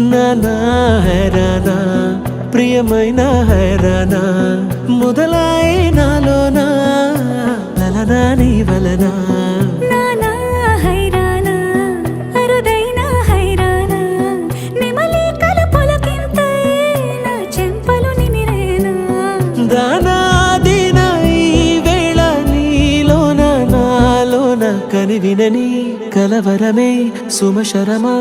నానా హైరానా ప్రియమైన హైరానా మొదలాయి నాలోనా లలనా నీ వలనా నానా హైరానా అరుదైన హైరానా నెమలి కలుపులకింతై నా చెంపలు నిమిరేనా దానాదిన ఈ వేళ నీలోన నాలోన కనివినని కలవరమే సుమశరమా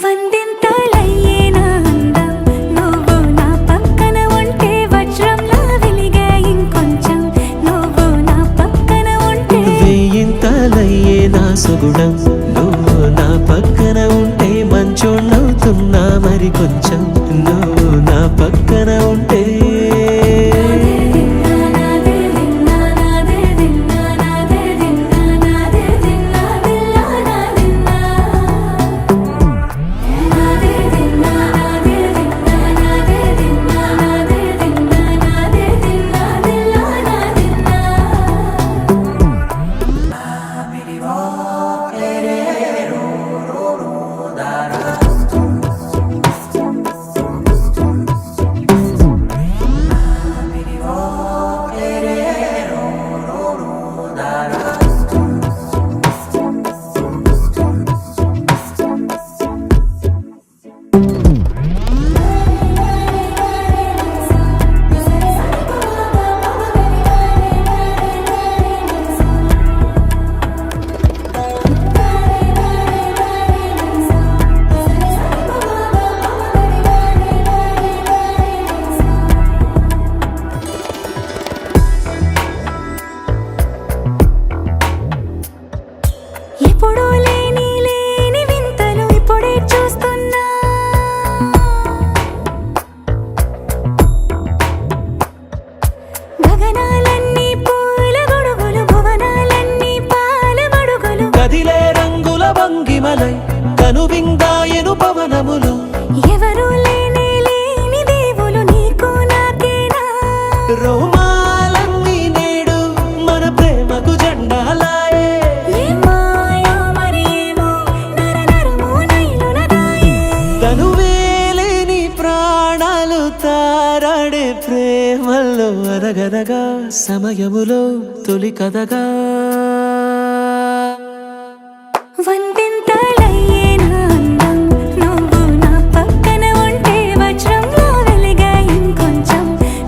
వందింతలయ్యేనా అందం నువ్వు నా పక్కన ఉంటే వజ్రంలా వెలిగే ఇంకొంచెం నువ్వు నా పక్కన ఉంటే వెయ్యింతలయ్యే నా సుగుణం నువ్వు నా పక్కన ఉంటే మంచోళ్ళవుతున్నా మరి కొంచెం నువ్వు నా పక్కన ఉంటే ఎప్పుడూ లేని లేని వింతలు ఇప్పుడే చూస్తున్నా గగనాలన్నీ పూల గొడుగులు భువనాలన్నీ పాల మడుగులు కదిలే రంగుల భంగిమలై కనువిందాయను పవనములు ఎవరూ లేని లేని దేవులు నీకు నాకేనా రోమాలన్నీ నేడు మన ప్రేమకు జెండాలాయే ఏ మాయో మరి ఏమో నరనరమో నైలున దాయే తనువేలేని ప్రాణాలు తారాడే ప్రేమల్లో అనగనగా సమయములో తొలి కథగా వందింతలయ్యేనా అందం నువ్వు నా పక్కన ఉంటే వజ్రంలా వెలిగే ఇంకొంచెం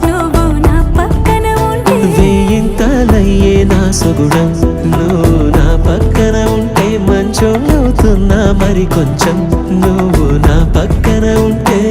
నువ్వు నా పక్కన ఉంటే వెయ్యింతలయ్యే నా సుగుణం నువ్వు నా పక్కన ఉంటే మంచోళ్ళవుతున్నా మరి కొంచెం నువ్వు నా పక్కన ఉంటే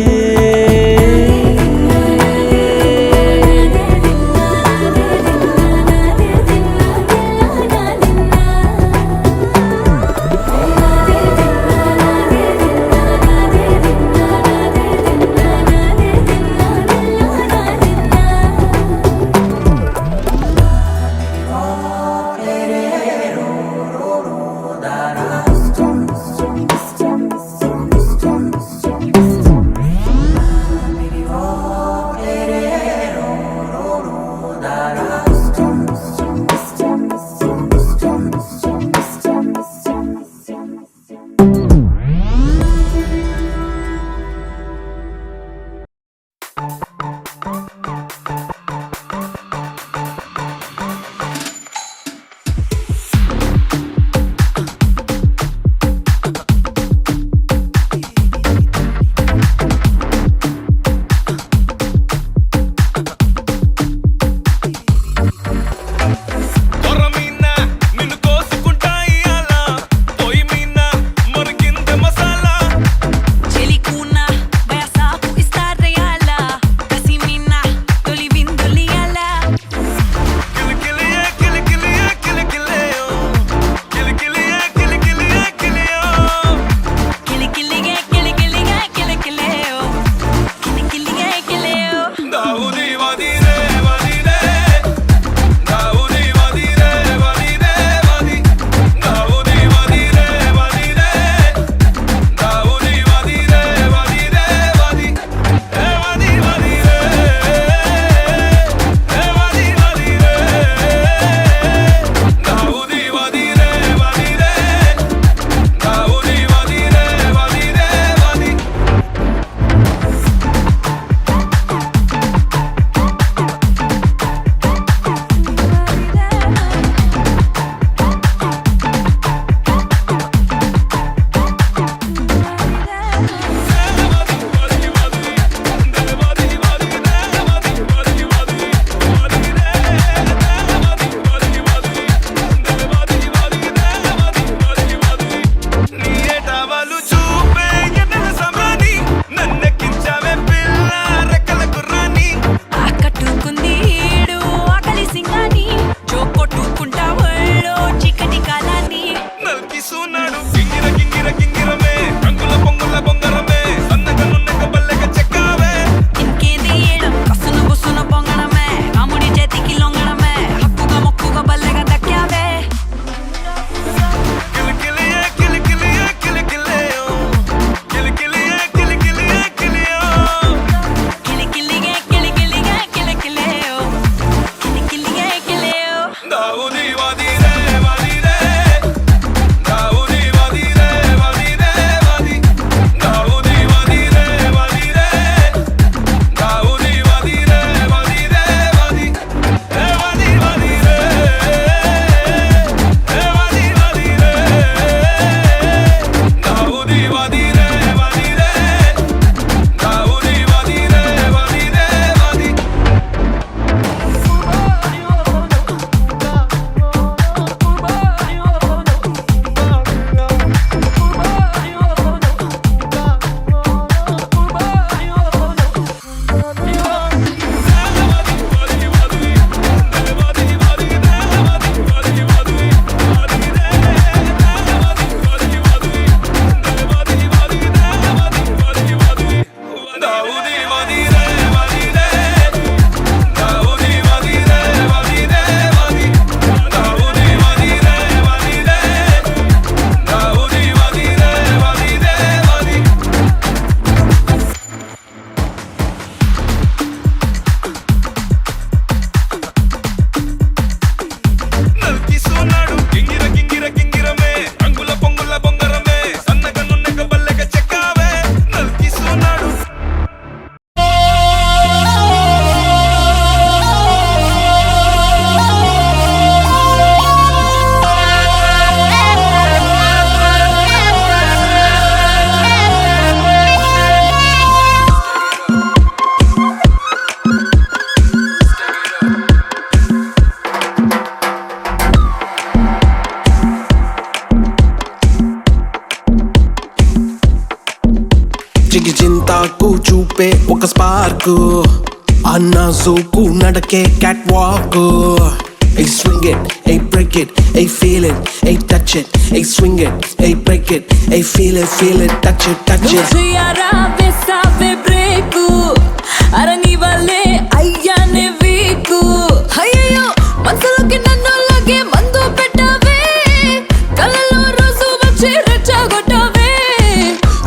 చూపే ఒక స్పార్క్ అన్న జోకు నడకే catwalk Hey swing it, hey break it, hey feel it, hey touch it, hey swing it, hey break it, hey feel it, touch it, touch it. Nujiyara besave break, arani wale ayyane weak. Ayyo, mansuloki nannu lage mandu pettave, kalalo rosu vachi rechagottave.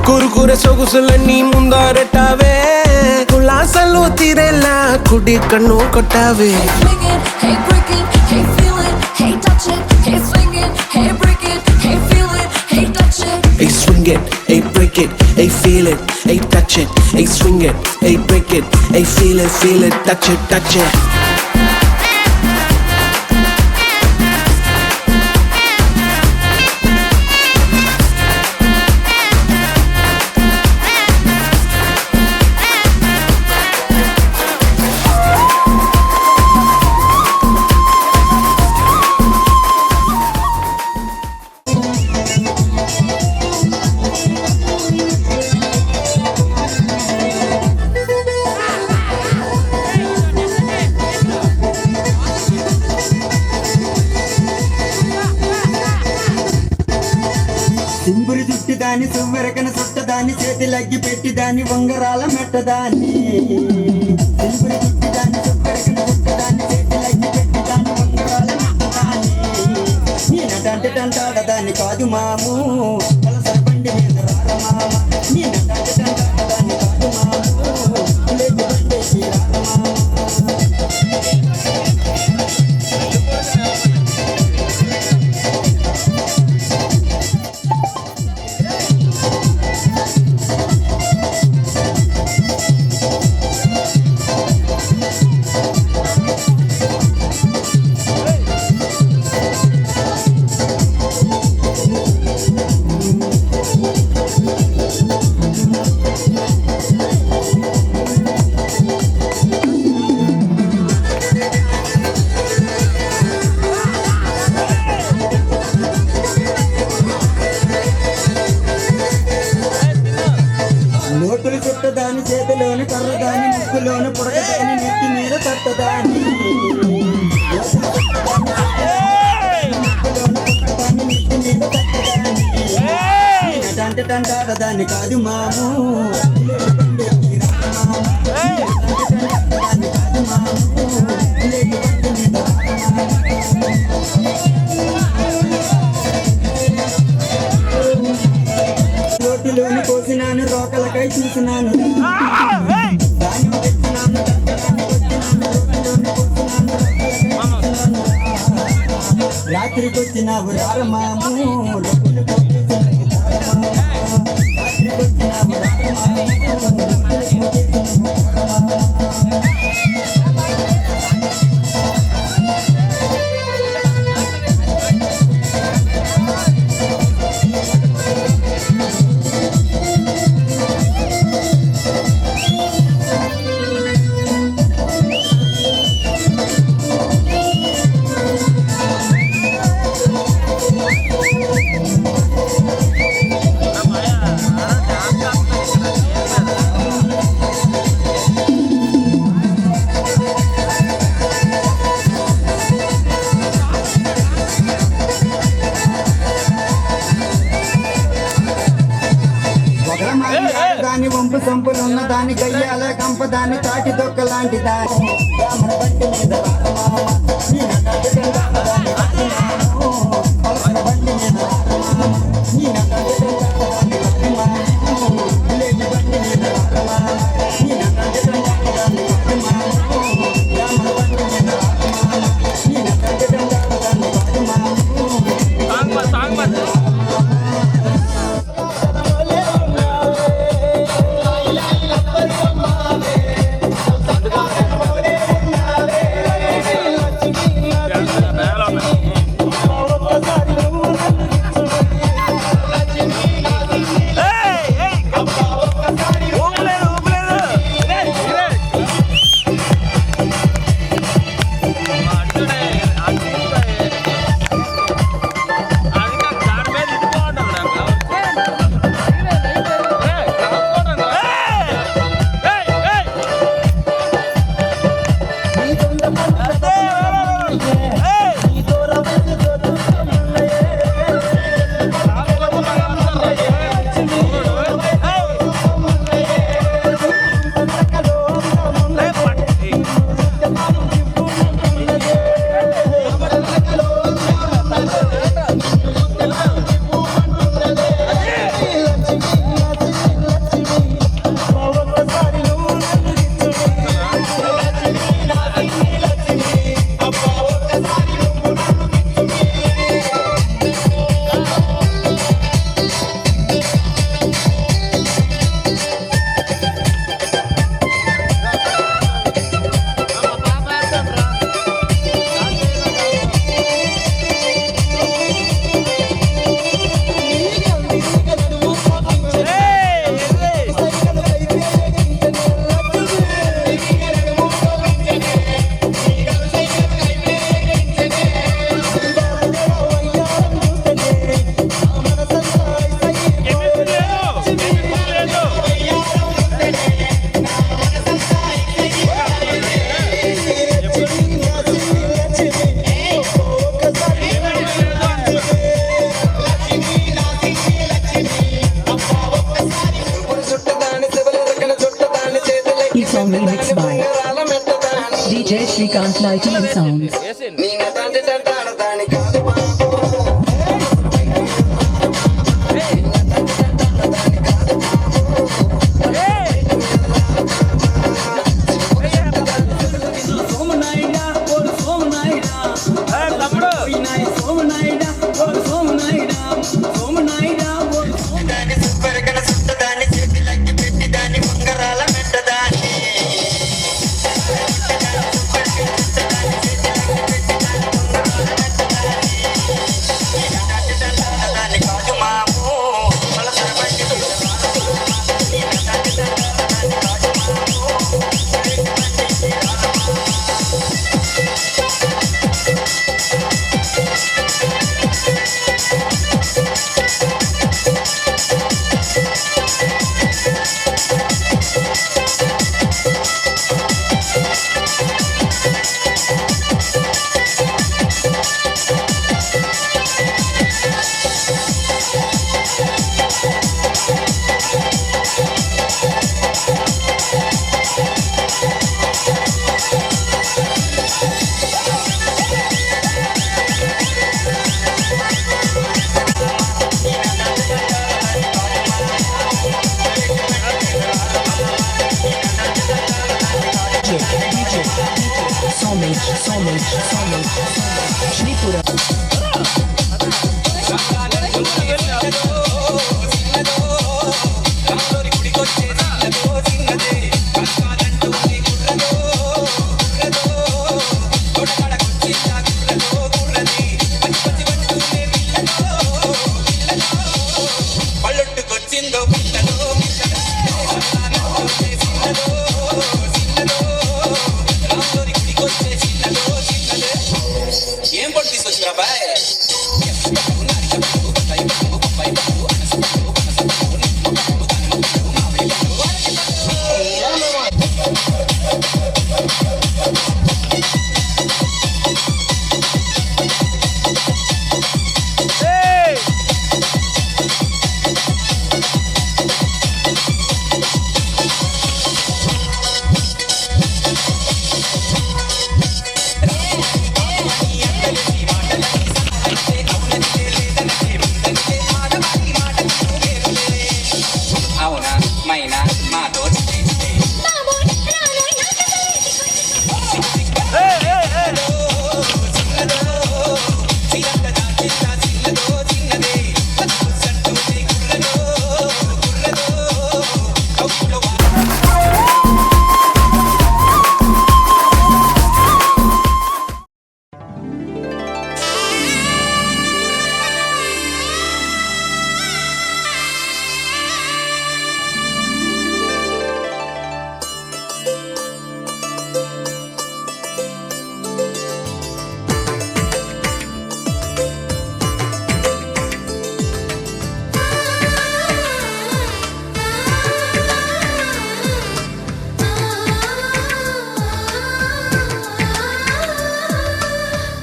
కురుకురే సొగుసులన్నీ ముందారెట్టావే కులాసలు తీరేలా కుడి కన్ను కొట్టావే Swing it, hey break it, hey feel it, hey touch it, hey swing it, hey break it, hey feel it, hey touch it. Hey swing it, hey break it, hey feel it, hey touch it, hey swing it, hey break it, hey feel it, touch it, touch it. సింబురి చుట్టిదాని సువ్వెరకన చుట్టదాని చేతిలగ్గి పెట్టిదాని ఉంగరాల మెట్టదాని సింబురి చుట్టిదాని సువ్వెరకన చుట్టదాని చేతిలగ్గి పెట్టిదాని ఉంగరాల మెట్టదాని నీ నటంటే తంటాడదాని కాదు మాము కలసర బండి మీద రార మామ నీ నటంటే తంటాడదాని కాదు మాము లేచి బండేసి రార మామ నోటులు చుట్టదాని చేతిలోని కర్రదాని ముక్కులోని పుడకదాని నెత్తి మీద తట్టదాని అంటే తంటాడదాన్ని కాదు మాము రోటిలోని కోసినాను రోకలకై చూసినాను దాన్ని తెచ్చినాను రాత్రికి వచ్చినావు రారమాము దాని వంపు సంపులున్న దాని గయ్యాల కంప దాని తాటి దొక్క లాంటి దాని బ్రాహ్మణ బండి మీద రారమామ నీ నటంటే తంటాడదాని కాదు మాము కలసర బండి మీద రారమామ నీ నటంటే తంటాడదాని కాదు మాము లేచి బండి మీద రారమామ నీ నటంటే తంటాడదాని కాదు మాము బ్రాహ్మణ బండి మీద రారమామ నీ నటంటే తంటాడదాని కాదు మాము DJ Shrikant Lighting and Sounds. నేనెలాంటి దండాడదాని కాదు బాబు. దాని సుబ్బరికన సుట్టదాన్ని చేతిలకి పెట్టి దాన్ని ఉంగరాల మెట్టదాన్ని దాన్ని కాదు మాము మనసుల బండి Shripura. పళ్ళొట్టుకొచ్చిందో ఏం పట్టు తీసుకొచ్చిరా బాయ్ అవునా మైనా మాతో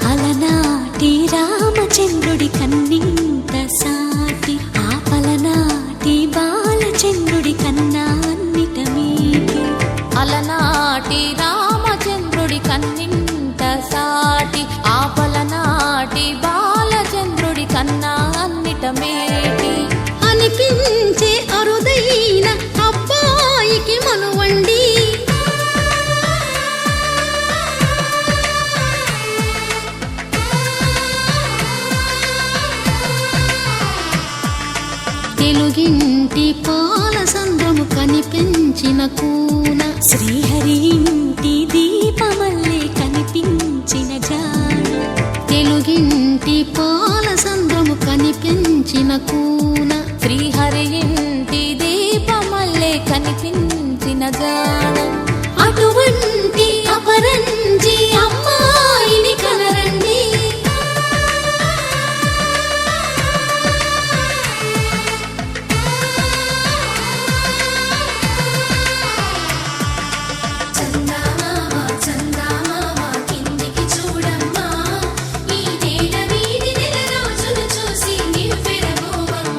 అలనాటి రామచంద్రుడి కన్నింత సాటి ఆపలనాటి బాలచంద్రుడి కన్నా అన్నిట మీటి అలనాటి రామచంద్రుడి కన్నింత సాటి ఆపలనాటి బాలచంద్రుడి కన్నా అన్నిట మేటి అనిపించే అరుదైన అబ్బాయికి మనువండి తెలుగింటి పాల సంద్రము కనిపించిన కూన శ్రీహరి ఇంటి దీపమల్లే కనిపించిన జాడ తెలుగింటి పాల సంద్రము కనిపించిన కూన శ్రీహరి ఇంటి దీపమల్లే కనిపించిన జాడ అటువంటి అపరంజి అమ్మాయిని కనరండి చూసి నీ పెరగోవమ్మ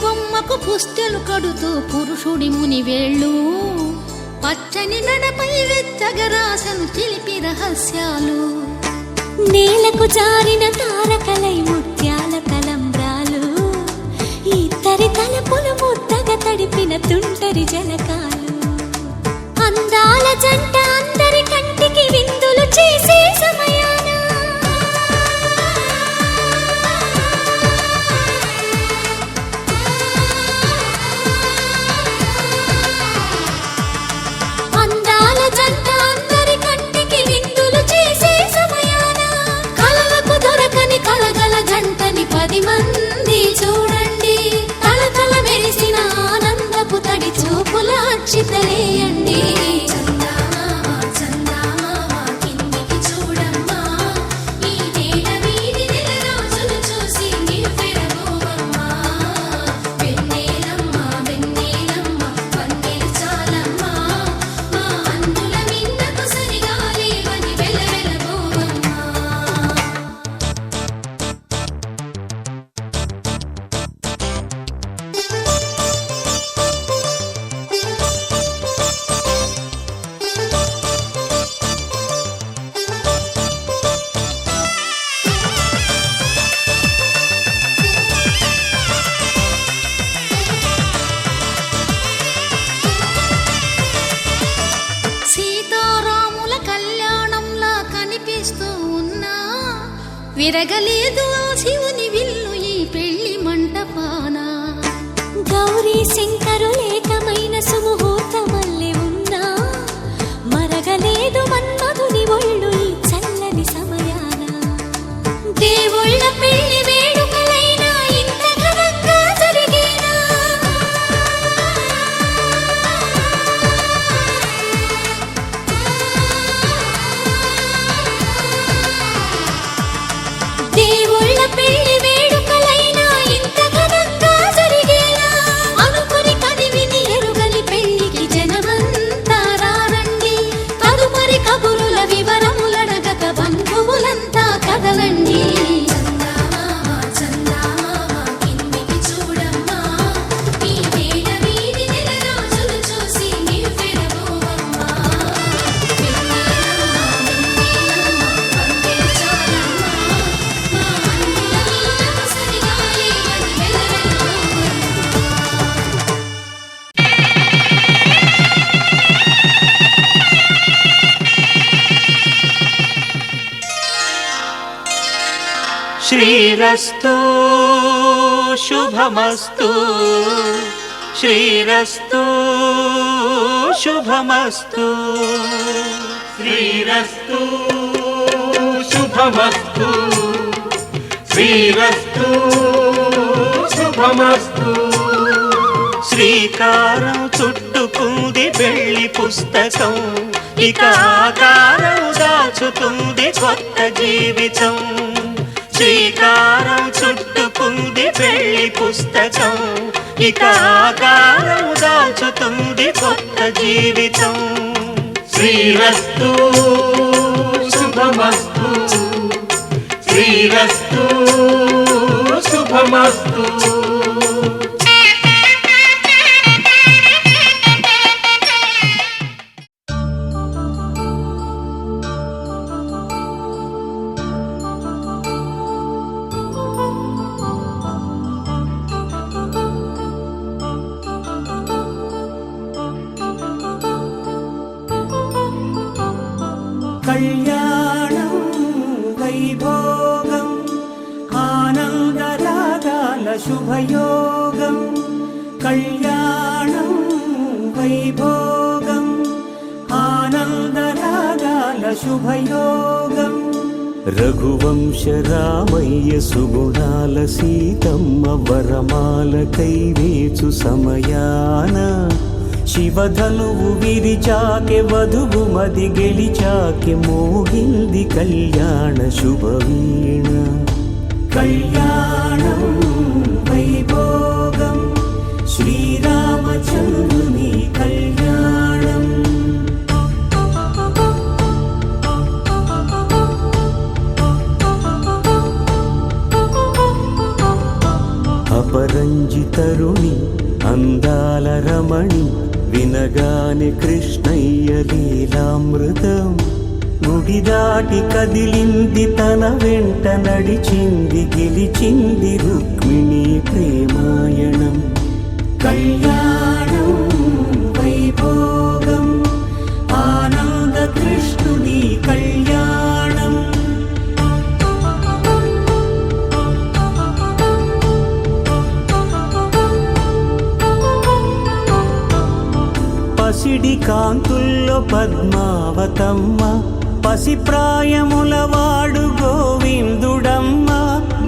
బొమ్మకు పుస్తెలు కడుతూ పురుషుడి ముని వేళ్ళు పచ్చని మెడపై వెచ్చగరాసను చిలిపి రహస్యాలు నేలకు జారిన తారకలై ముత్యాల తలంబ్రాలు ఇద్దరి తలపులు ముద్దగా తడిపిన తుంటరి జలకాలు అందాల జంట అందరి కంటికి విందులు చేసే సమయాన అందాల జంట అందరి కంటికి విందులు చేసే సమయాన కలలకు దొరకని కలగల జంటని 10 మంది చూడండి తలతల మెరిసిన ఆనందపు తడి చూపుల అచ్చితలేయండి సీతారాముల కళ్యాణంలా కనిపిస్తూ ఉన్నా విరగలేదు ఆ శివుని విల్లు ఈ పెళ్లి మంటపాన గౌరీ శంకరులేకమైన సుముహూర్తమల్లె ఉన్నా మరగలేదు మన్మధుని ఒళ్ళు ఈ చల్లని సమయాన దేవుళ్ళ పెళ్లి వేడుకలైనా ఇంత ఘనంగా జరిగేనా దేవుళ్ళ పెళ్లి వేడుకలైనా ఇంత ఘనంగా జరిగేనా అనుకుని కదివిని ఎరుగని పెళ్లికి జనమంతా రారండి తదుపరి కబురుల వివరములడగక బంధువులంతా కదలండి శ్రీరస్తు శుభమస్తు శ్రీరస్తు శుభమస్తు శ్రీరస్తు శుభమస్తు శ్రీరస్తు శుభమస్తు శ్రీకారం చుట్టుకుంది పెళ్లి పుస్తకం ఇక ఆకారం దాచుతుంది కొత్త జీవితం శ్రీకారం చుట్టుకుంది పెళ్లి పుస్తకం ఇక ఆకారం దాచుతుంది కొత్త జీవితం శ్రీరస్తు శుభమస్తు శ్రీరస్తు శుభమస్తు కళ్యాణం వైభోగం ఆనందరాగాల శుభయోగం కళ్యాణం వైభోగం ఆనందరాగాల శుభయోగం రఘువంశ రామయ్య సుగుణాల సీతమ్మ వరమాల కైవేచు సమయాన శివధనువు విరిచాకె వధువు మది గెలిచాకె మోగింది కళ్యాణ శుభవీణ కళ్యాణం వైభోగం శ్రీరామచంద్రుని కళ్యాణం అపరంజి తరుణి అందాల రమణి వినగానే కృష్ణయ్య లీలామృతం గుడి దాటి కదిలింది తన వెంట నడిచింది గెలిచింది రుక్మిణి ప్రేమాయణం కళ్యాణం వైభోగం ఆనంద కృష్ణుని కళ్యాణం పసిడి కాంతుల్లో పద్మావతమ్మ పసిప్రాయముల వాడు గోవిందుడమ్మ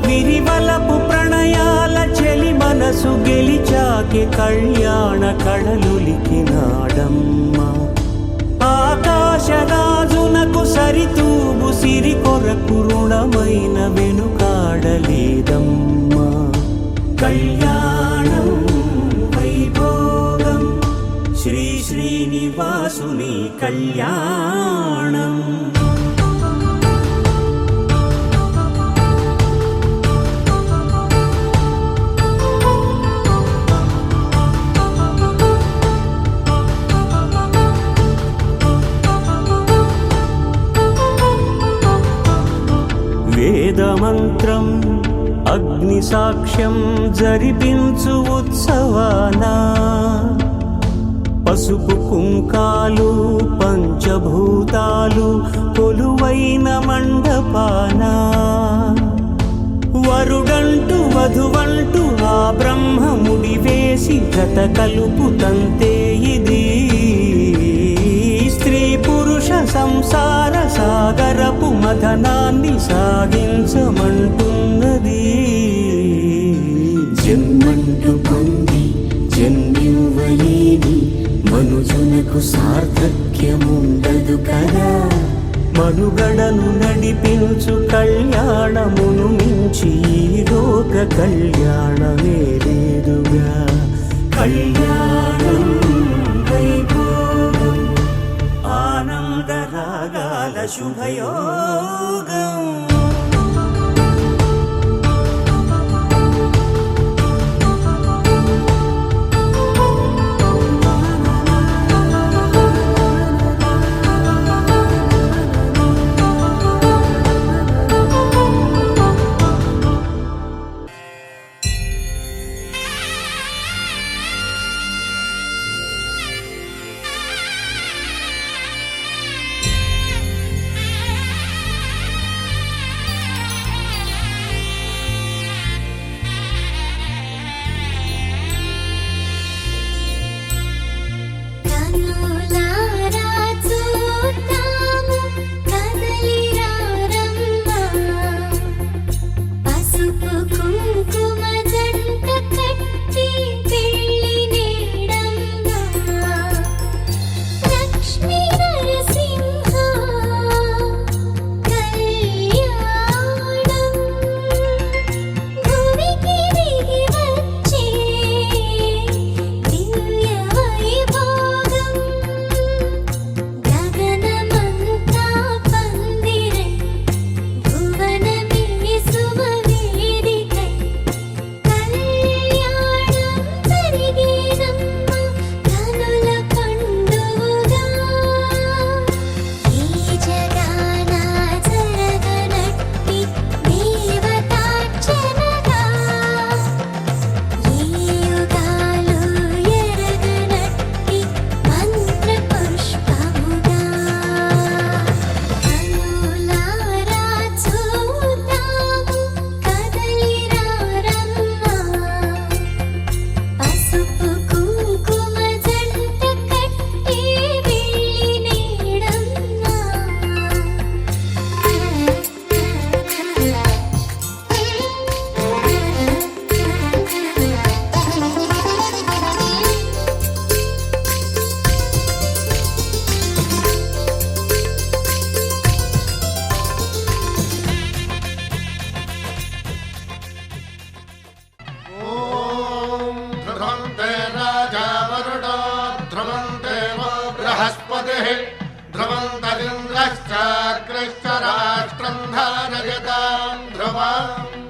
విరివలపు ప్రణయాల చెలి మనసు గెలిచాకే కళ్యాణ కళలులికినాడమ్మ ఆకాశరాజునకు సరితూగు సిరి కొరకు రుణమైన వెనుకాడలేదమ్మా కళ్యాణం వైభోగం శ్రీ శ్రీనివాసుని కళ్యాణం వేదమంత్రం అగ్ని సాక్ష్యం జరిపించు ఉత్సవానా పసుపు కుంకాలు పంచభూతాలు కొలువైన మండపాన వరుడంటూ వధువంటూ ఆ బ్రహ్మముడి వేసి జత కలుపుతంతే ఇది స్త్రీ పురుష సంసార సాగరపు మథనాన్ని సాగించమంటున్నది జన్మంటూ పొంది జన్మివ్వలేని మనుజునకు సార్థక్యముండదు కదా మనుగడను నడిపించు కళ్యాణమును మించి ఈ లోక కళ్యాణమే లేదుగా కళ్యాణం వైభోగం ఆనందరాగాల శుభయోగం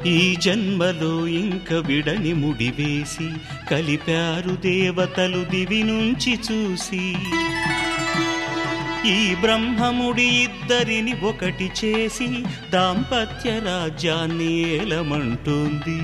ఈ జన్మలో ఇంక విడని ముడివేసి కలిపారు దేవతలు దివి నుంచి చూసి ఈ బ్రహ్మముడి ఇద్దరిని ఒకటి చేసి దాంపత్య రాజ్యాన్ని ఏలమంటోంది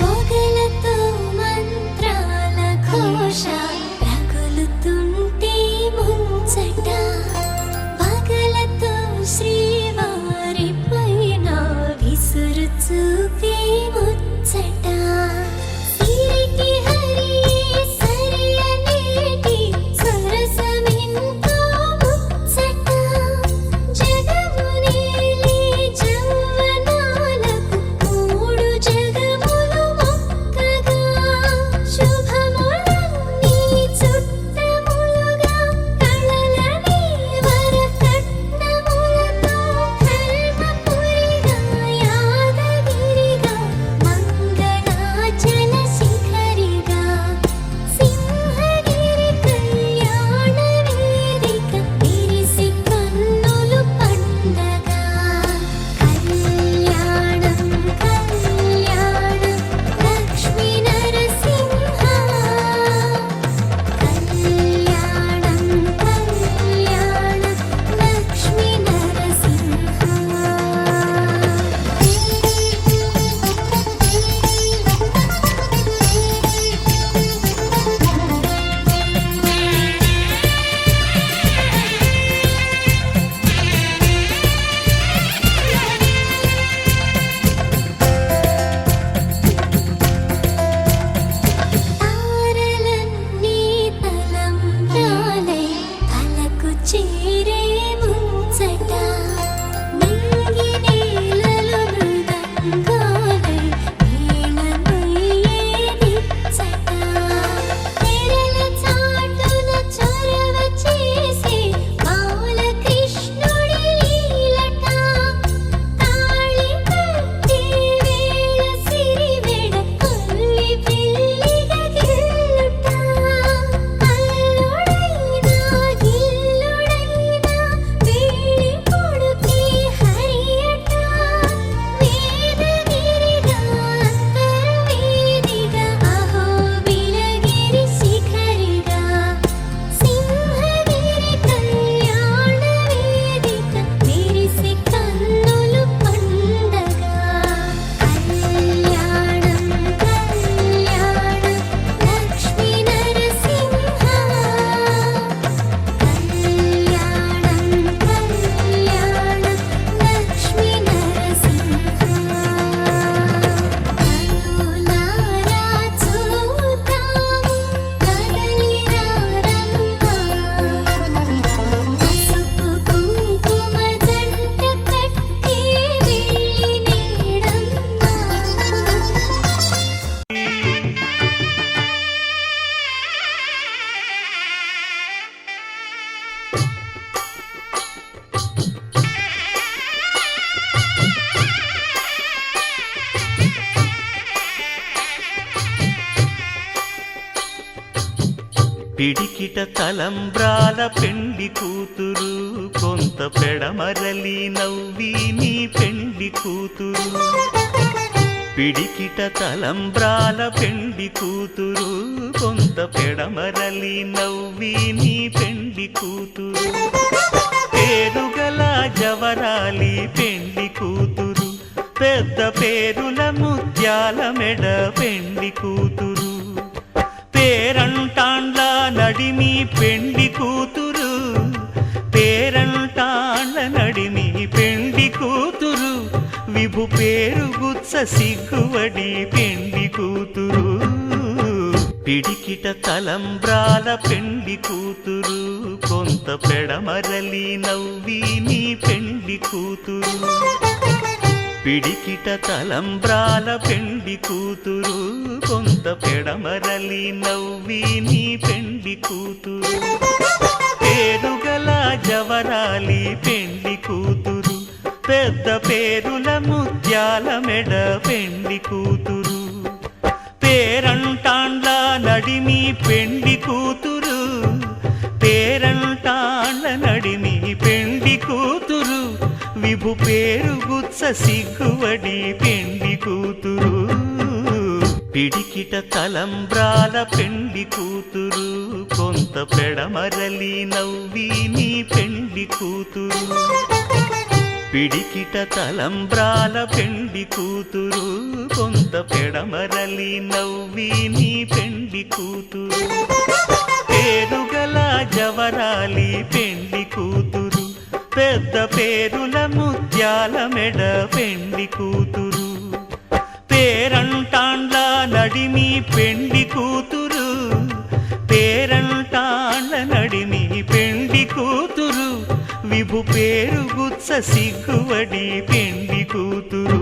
పొగలతో మంత్రాల ఘోష రగులుతుంటే ముంచట పగలతో శ్రీవారి పైన విసురు చూపే ముచ్చట సిరికి హరియే సరియనేటి సరసమెంతో ముచ్చట జగమునేలే జవ్వనాలకు మూడు జగములు మొక్కగా శుభములన్నీ చుట్టములుగా కళలనే వరకట్నములతో ధర్మపురిగా యాదగిరిగా మంగళాచల శిఖరిగా సింహగిరి కళ్యాణ వేదిక విరిసి కన్నులు పండగ కళ్యాణం కళ్యాణం లక్ష్మీ నరసింహ కళ్యాణం కళ్యాణం లక్ష్మీ తారలన్నీ తలంబ్రాలై తలకు చేరే ముంచట నింగి నేలలు మృదంగాలై వీణమయ్యే నిచ్చట తెరల చాటున చొరవ చేసే బాలకృష్ణుడి లీలట తాళి కట్టే వేళ సిరివెడ కొల్లి పిల్లిగా గిల్లుట అల్లుడైనా గిల్లుడైనా వేళి కొడుకే హరియట వేదగిరిగా అంతర్వేదిగా అహో బిలగిరి శిఖరిగా సింహగిరి కళ్యాణ వేదిక విరిసి కన్నులు పండగ కళ్యాణం కళ్యాణం లక్ష్మీ నరసింహ కళ్యాణం కళ్యాణం లక్ష్మీ నరసింహ కనులారా చూద్దాము కదలిరా రమ్మ పసుపు కుంకుమ జంట కట్టి వెళ్ళి నీడమ్మ పిడికిట తలంబ్రాల పెండి కూతురు కొంత పెడమరలి నవ్వి నీ పెండి కూతురు పిడికిట తలంబ్రాల పెండి కూతురు కొంత పెడమరలి నవ్వి నీ పెండి కూతురు పేరుగల జవరాలి పెండి కూతురు పెద్ద పేరుల ముత్యాల మెడ పెండి కూతురు పేరంటాండ్ల నడిమి పెండి కూతురు పేరంట విభు పేరు గుత్స సిగ్గువడి పెండి కూతురు పిడికిట తలంబ్రాల పెండి కూతురు కొంత పెడమరలి నవ్వి నీ పెండి కూతురు పిడికిట తలంబ్రాల పెండి కూతురు కొంత పెడమరలి నవ్వి నీ పెండి కూతురు పేరుగల జవరాలి పెండి కూతురు పెద్ద పేరుల ముత్యాల మెడ పెండి కూతురు పేరంటాండ్ల నడిమి పెండి కూతురు పేరంటాండ్ల నడిమి పెండి కూతురు విభు పేరు గుత్స సిగ్గువడి పెండి కూతురు పిడికిట తలంబ్రాల పెండి కూతురు కొంత పెడమరలి నవ్వి నీ పెండి కూతురు పిడికిట తలంబ్రాల పెండి కూతురు కొంత పెడమరలి నవ్వి నీ పెండి కూతురు పేరుగల జవరాలి పెండి కూతురు పెద్ద పేరుల ముత్యాల మెడ పెండి కూతురు పేరంటాండ్ల నడిమి పెండి కూతురు పేరంటాండ్ల నడిమి పెండి కూతురు విభు పేరు గుత్స సిగ్గువడి పెండి కూతురు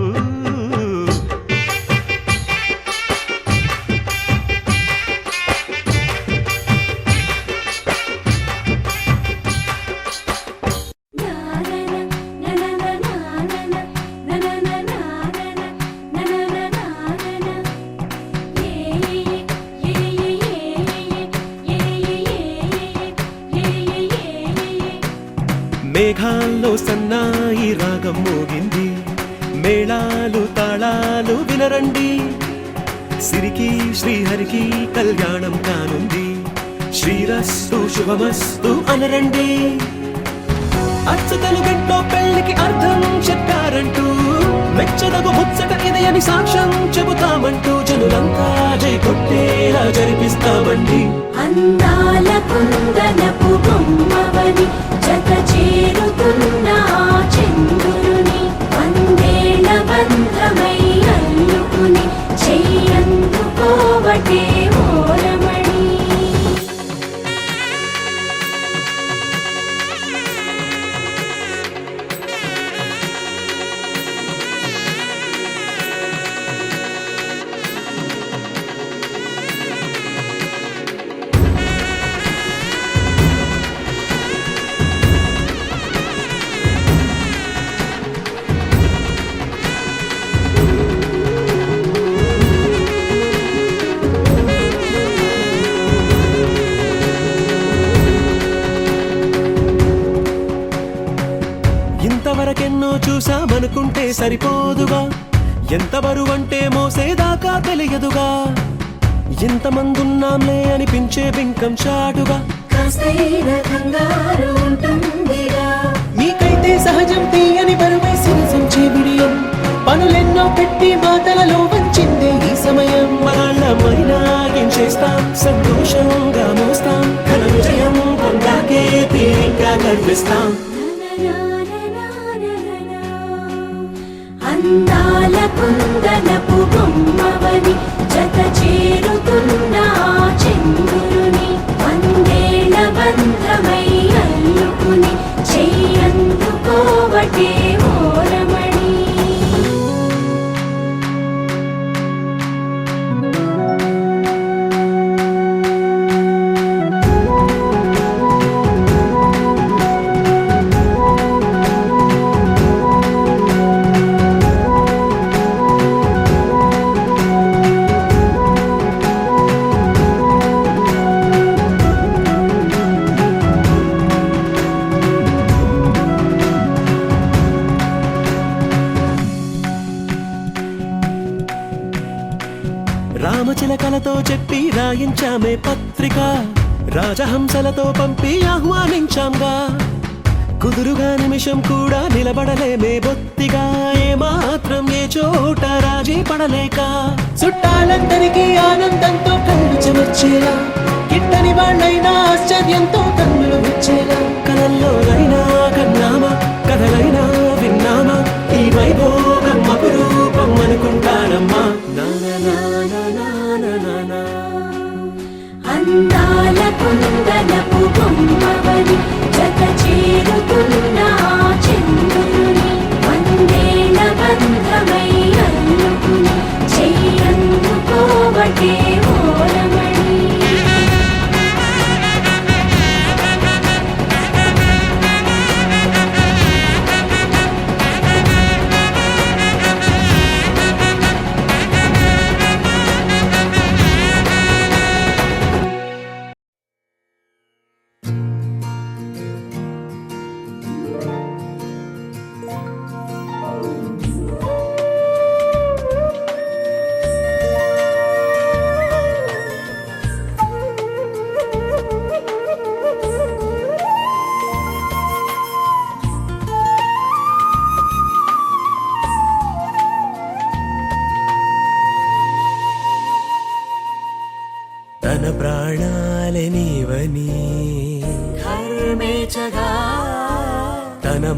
మేఘాల్లో సన్నాయి రాగం మోగింది మేళాలు తాళాలు వినరండి సిరికి శ్రీహరికి కళ్యాణం కానుంది శ్రీరస్తు శుభమస్తు అనరండి అచ్చతలు గంటో పెళ్లికి అర్థం చెప్పారంటూ మెచ్చదగు ముచ్చట ఇది అని సాక్ష్యం చెబుతామంటూ జనులంతా జై కొట్టేలా జరిపిస్తామండి అందాల కుందనపు బొమ్మవని జత చేరుతున్న చంద్రుని వందేళ్ల బంధమై అల్లుకుని చెయ్యందుకోవటే ఓరమణి ఇంతవరకెన్నో చూసామనుకుంటే సరిపోదుగా ఎంత బరువంటే మోసేదాకా తెలియదుగా ఇంతమందున్నాంలే అనిపించే బింకం చాటుగా కాస్తైన కంగారు ఉంటుందిగా మీకైతే సహజం తీయని బరువే సిరసించే బిడియం పనులెన్నో పెట్టి మాటలలో వంచిందే ఈ సమయం వాళ్ళమైనా ఏం చేస్తాం సంతోషంగా మోస్తాం ఘన విజయం పొందాకే తీరిగ్గా కనిపిస్తాం అందాల కుందనపు బొమ్మవని జత చేరుతున్న చంద్రుని వందేళ్ల బంధమై అల్లుకుని చెయ్యందుకోవటే ఓరమణి రామచిలకలతో చెప్పి రాయించామే పత్రిక రాజహంసలతో పంపి ఆహ్వానించాంగా కుదురుగా నిమిషం కూడా నిలబడలేమే బొత్తిగా ఏమాత్రం ఏ చోట రాజీ పడలేక చుట్టాలందరికీ ఆనందంతో కళ్ళు చెమర్చేలా గిట్టని వాళ్ళైనా ఆశ్చర్యంతో కన్నులు విచ్చేలా కలల్లోనైనా కన్నామా కథలైనా విన్నామా ఈ వైభోగం అపురూపం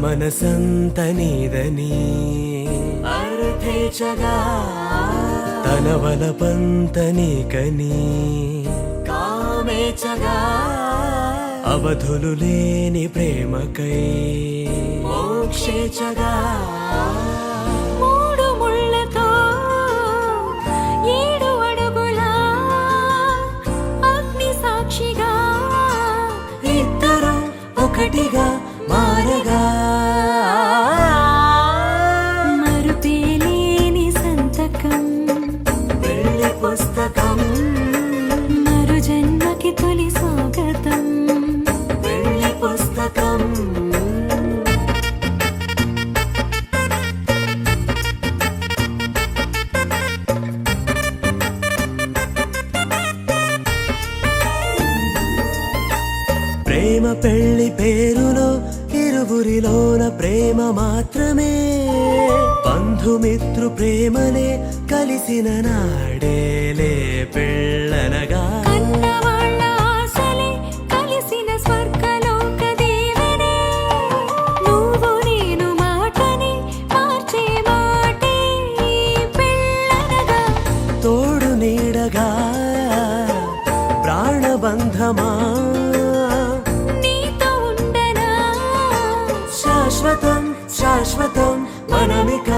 మనసంత నీదని అర్థేచగా తన వలపంత నీకని కామేచగా అవధులు లేని ప్రేమకై మోక్షేచగా మూడు ముళ్ళతో 7 అడుగుల అగ్ని సాక్షిగా ఇద్దరు ఒకటిగా మారగా మరుపేలేని సంతకం పెళ్లి పుస్తకం మరు జన్మకి తొలి స్వాగతం పెళ్లి పుస్తకం ప్రేమ పెళ్లి పేరులో ఇరువురిలోన ప్రేమ మాత్రమే బంధుమిత్రు ప్రేమనే కలిసిన నాడేలే పెళ్ళనగా కన్నవాళ్ళ ఆశలే కలిసిన స్వర్గలోక దీవెనే నువ్వు నేను మాటని మార్చే మాటే పెళ్ళనగా తోడు నీడగా ప్రాణబంధమా నీతో ఉండనా శాశ్వతం శాశ్వతం మనమిక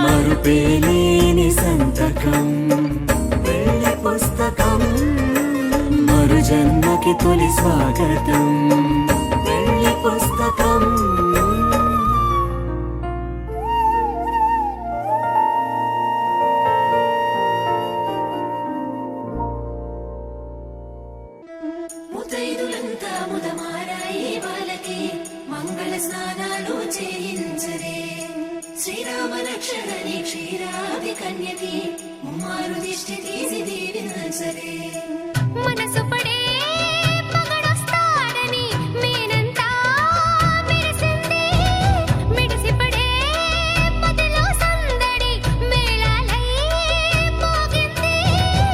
మరుపేలేని సంతకం పెళ్లి పుస్తకం మరు జన్మకి తొలి స్వాగతం పెళ్లి పుస్తకం ముతైదులంతా ముదమారాయి వాళ్ళకి మంగళ స్నానాలు చేయించరే శ్రీరామ రక్షణని క్షీరాది కన్యకి ముమ్మారు దిష్టి తీసి దీవించరే మనసు పడే మగడొస్తాడని మేనంతా మెరిసింది మిడిసిపడే మదిలో సందడి మేళాలై మోగింది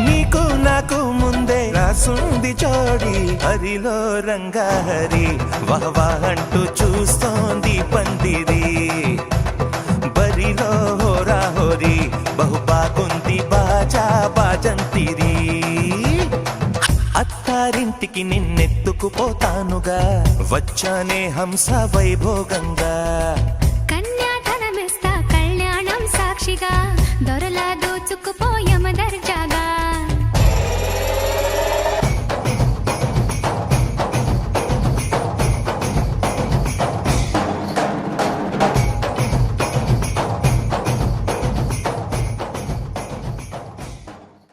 నీకు నాకు ముందే రాసుంది జోడి హరిలో రంగాహరి వహవా అంటూ చూస్తోంది పందిరి బరిలో హోరాహోరి బహుబాగుంది బాజా బాజంతిరి అత్తారింటికి నిన్నెత్తుకుపోతానుగా వచ్చానే హంస వైభోగంగా కన్యాధనమిస్తా కళ్యాణం సాక్షిగా దొరలా దోచుకుపోయమ దర్జాగా